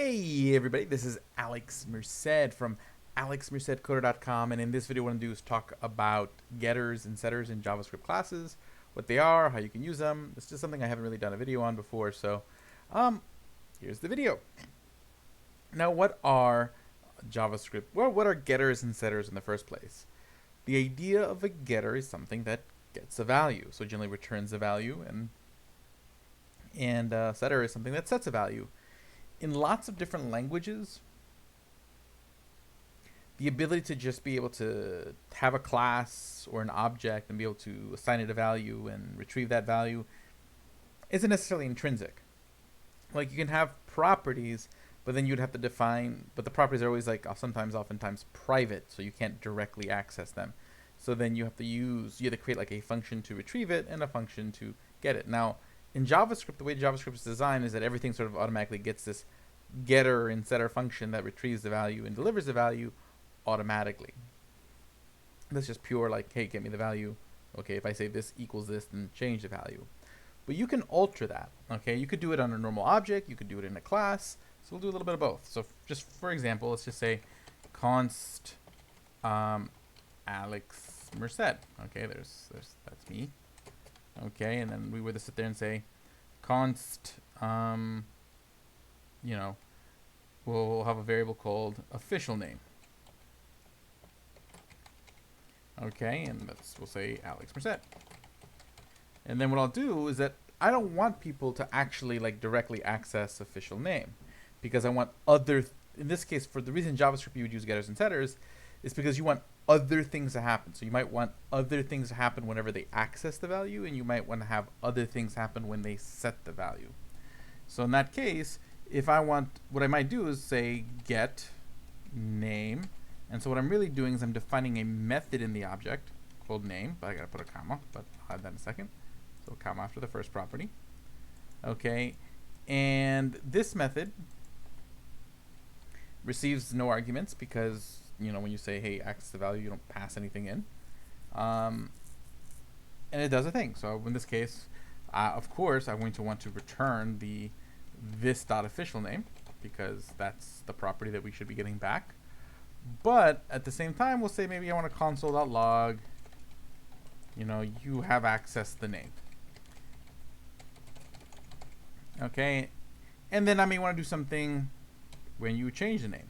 Hey everybody, this is Alex Merced from alexmercedcoder.com, and in this video what I'm going to do is talk about getters and setters in JavaScript classes, what they are, how you can use them. It's just something I haven't really done a video on before, so here's the video. Now, what are JavaScript? Well, what are getters and setters in the first place? The idea of a getter is something that gets a value, so generally returns a value, and a setter is something that sets a value. In lots of different languages, the ability to just be able to have a class or an object and be able to assign it a value and retrieve that value isn't necessarily intrinsic. Like, you can have properties, but then you'd have to define, but the properties are always oftentimes private, so you can't directly access them. So then you have to create like a function to retrieve it and a function to get it. Now, in JavaScript, the way JavaScript is designed is that everything sort of automatically gets this getter and setter function that retrieves the value and delivers the value automatically. That's just pure like, hey, get me the value. Okay, if I say this equals this, then change the value. But you can alter that. Okay, you could do it on a normal object. You could do it in a class. So we'll do a little bit of both. So just for example, let's just say const Alex Merced. Okay, that's me. Okay, and then we were to sit there and say const, we'll have a variable called official name. Okay, and we'll say Alex Merced. And then what I'll do is that I don't want people to actually like directly access official name, because I want in this case, for the reason JavaScript you would use getters and setters is because you want other things to happen. So you might want other things to happen whenever they access the value, and you might want to have other things happen when they set the value. So in that case, if I want, what I might do is say get name. And so what I'm really doing is I'm defining a method in the object called name, but I gotta put a comma, but I'll add that in a second. So a comma after the first property. Okay, and this method receives no arguments because, when you say, hey, access the value, you don't pass anything in. And it does a thing. So in this case, of course, I'm going to want to return this.official name, because that's the property that we should be getting back. But at the same time, we'll say maybe I want to console.log, you have accessed the name. Okay, and then I may want to do something when you change the name.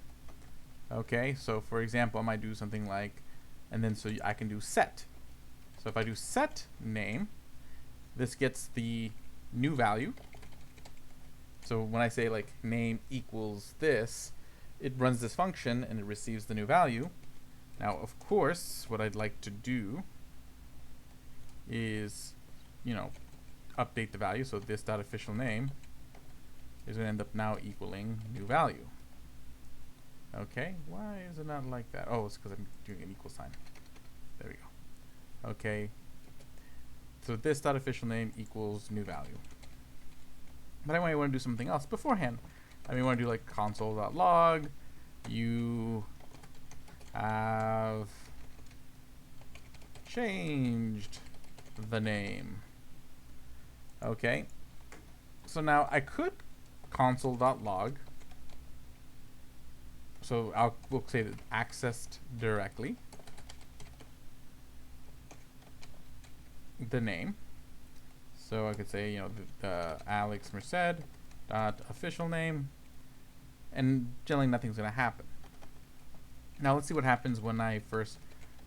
Okay, so for example, I might do something like, and then so I can do set. So if I do set name, this gets the new value. So when I say like name equals this, it runs this function and it receives the new value. Now, of course, what I'd like to do is, update the value. So this.official name is going to end up now equaling new value. Okay, why is it not like that? Oh, it's because I'm doing an equal sign. There we go. Okay, so this.official name equals new value. But I might want to do something else beforehand. I may want to do like console.log, you have changed the name. Okay, so now I could console.log. So we'll say that accessed directly the name. So I could say, the Alex Merced dot official name, and generally nothing's going to happen. Now let's see what happens when I first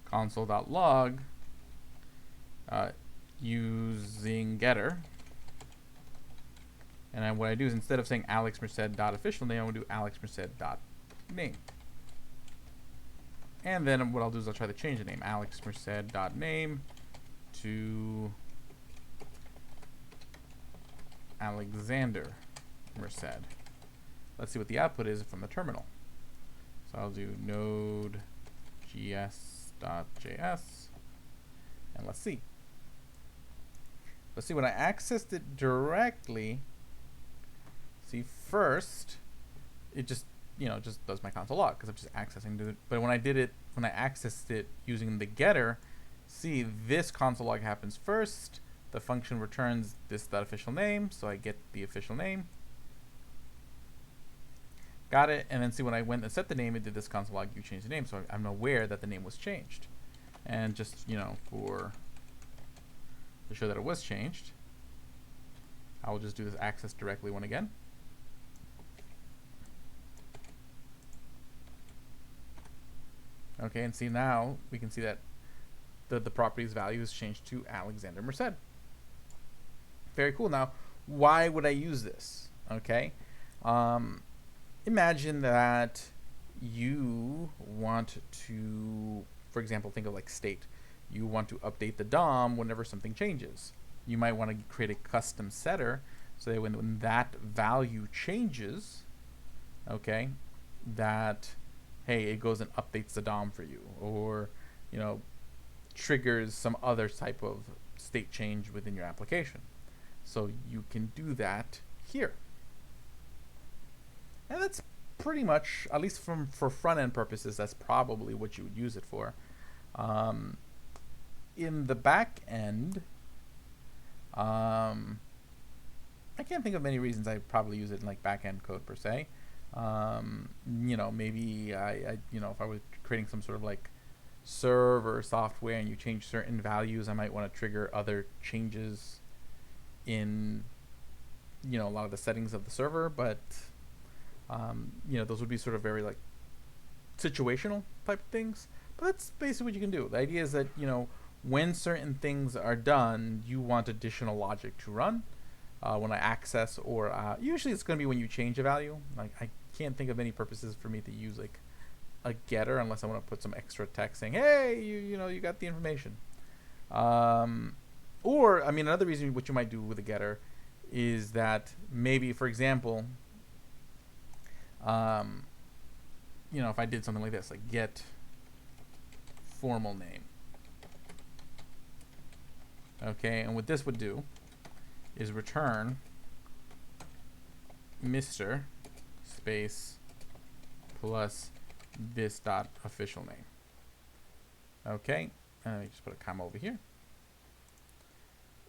console.log using getter. And then what I do is, instead of saying Alex Merced dot official name, I will do Alex Merced dot name. And then what I'll do is I'll try to change the name, Alex Merced dot name to Alexander Merced. Let's see what the output is from the terminal. So I'll do node.js.js, and let's see. When I accessed it directly, see, first it just does my console log because I'm just accessing it. But when I accessed it using the getter, see, this console log happens first. The function returns this official name, so I get the official name. Got it. And then see, when I went and set the name, it did this console log, you changed the name. So I'm aware that the name was changed. And just, to show that it was changed, I will just do this access directly one again. Okay, and see, now we can see that the property's value is changed to Alexander Merced. Very cool. Now, why would I use this? Okay. Imagine that you want to, for example, think of like state. You want to update the DOM whenever something changes. You might want to create a custom setter so that when that value changes, okay, that, hey, it goes and updates the DOM for you, or, triggers some other type of state change within your application. So you can do that here. And that's pretty much, at least for front-end purposes, that's probably what you would use it for. In the back end, I can't think of many reasons I probably use it in like back-end code per se. Maybe I if I was creating some sort of like server software and you change certain values, I might want to trigger other changes in, a lot of the settings of the server, but those would be sort of very like situational type things. But that's basically what you can do. The idea is that, when certain things are done, you want additional logic to run. When I access, or usually it's going to be when you change a value. Like, I can't think of any purposes for me to use like a getter unless I want to put some extra text saying, hey, you got the information. Or, another reason what you might do with a getter is that maybe, for example, if I did something like this, like get formal name. Okay, and what this would do is return Mr. space plus this dot official name. Okay, just put a comma over here.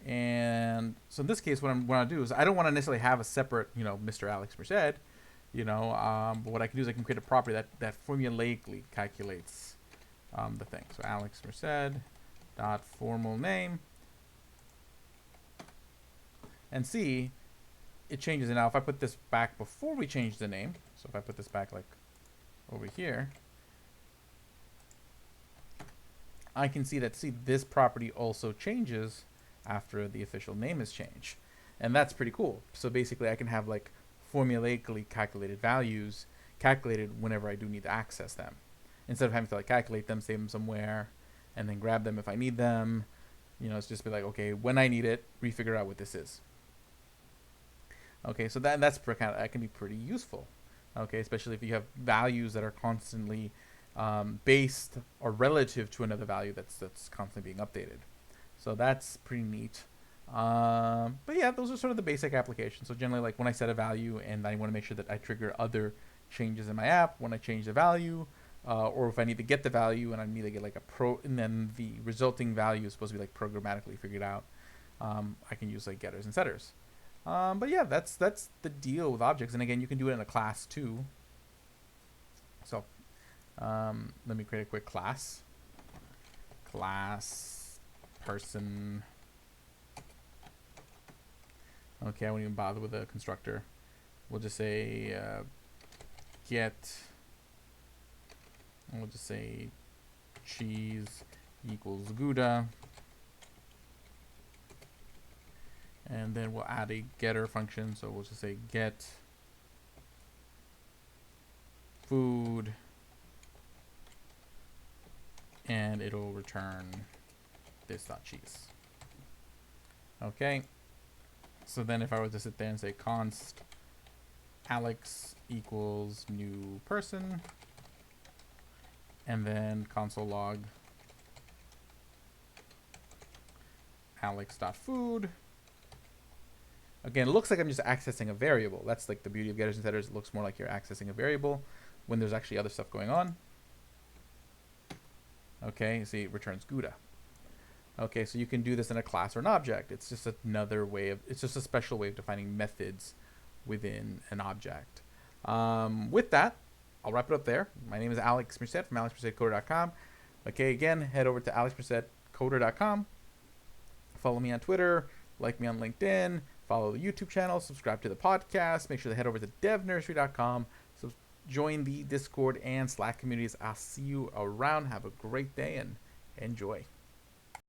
And so in this case, what I'm going to do is I don't want to necessarily have a separate, Mr. Alex Merced, but what I can do is I can create a property that formulaically calculates the thing. So Alex Merced dot formal name, and see, it changes it. Now if I put this back before we change the name, so if I put this back like over here, I can see that, this property also changes after the official name is changed. And that's pretty cool. So basically I can have like formulaically calculated values calculated whenever I do need to access them, instead of having to like calculate them, save them somewhere, and then grab them if I need them. It's just be like, okay, when I need it, refigure out what this is. Okay, so that can be pretty useful. Okay, especially if you have values that are constantly based or relative to another value that's constantly being updated. So that's pretty neat. But yeah, those are sort of the basic applications. So generally, like when I set a value and I want to make sure that I trigger other changes in my app when I change the value, or if I need to get the value and I need to get like and then the resulting value is supposed to be like programmatically figured out, I can use like getters and setters. But yeah, that's the deal with objects. And again, you can do it in a class too. So let me create a quick class. Class person. Okay, I won't even bother with a constructor. We'll just say get. We'll just say cheese equals Gouda. And then we'll add a getter function. So we'll just say get food, and it'll return this.cheese. Okay. So then if I were to sit there and say const Alex equals new person, and then console log alex.food. Again, it looks like I'm just accessing a variable. That's like the beauty of getters and setters. It looks more like you're accessing a variable when there's actually other stuff going on. Okay, see, it returns Gouda. Okay, so you can do this in a class or an object. It's just another way of, it's just a special way of defining methods within an object. With that, I'll wrap it up there. My name is Alex Merced from alexmercedcoder.com. Okay, again, head over to alexmercedcoder.com. Follow me on Twitter, like me on LinkedIn, follow the YouTube channel, subscribe to the podcast. Make sure to head over to devnursery.com. So join the Discord and Slack communities. I'll see you around. Have a great day and enjoy.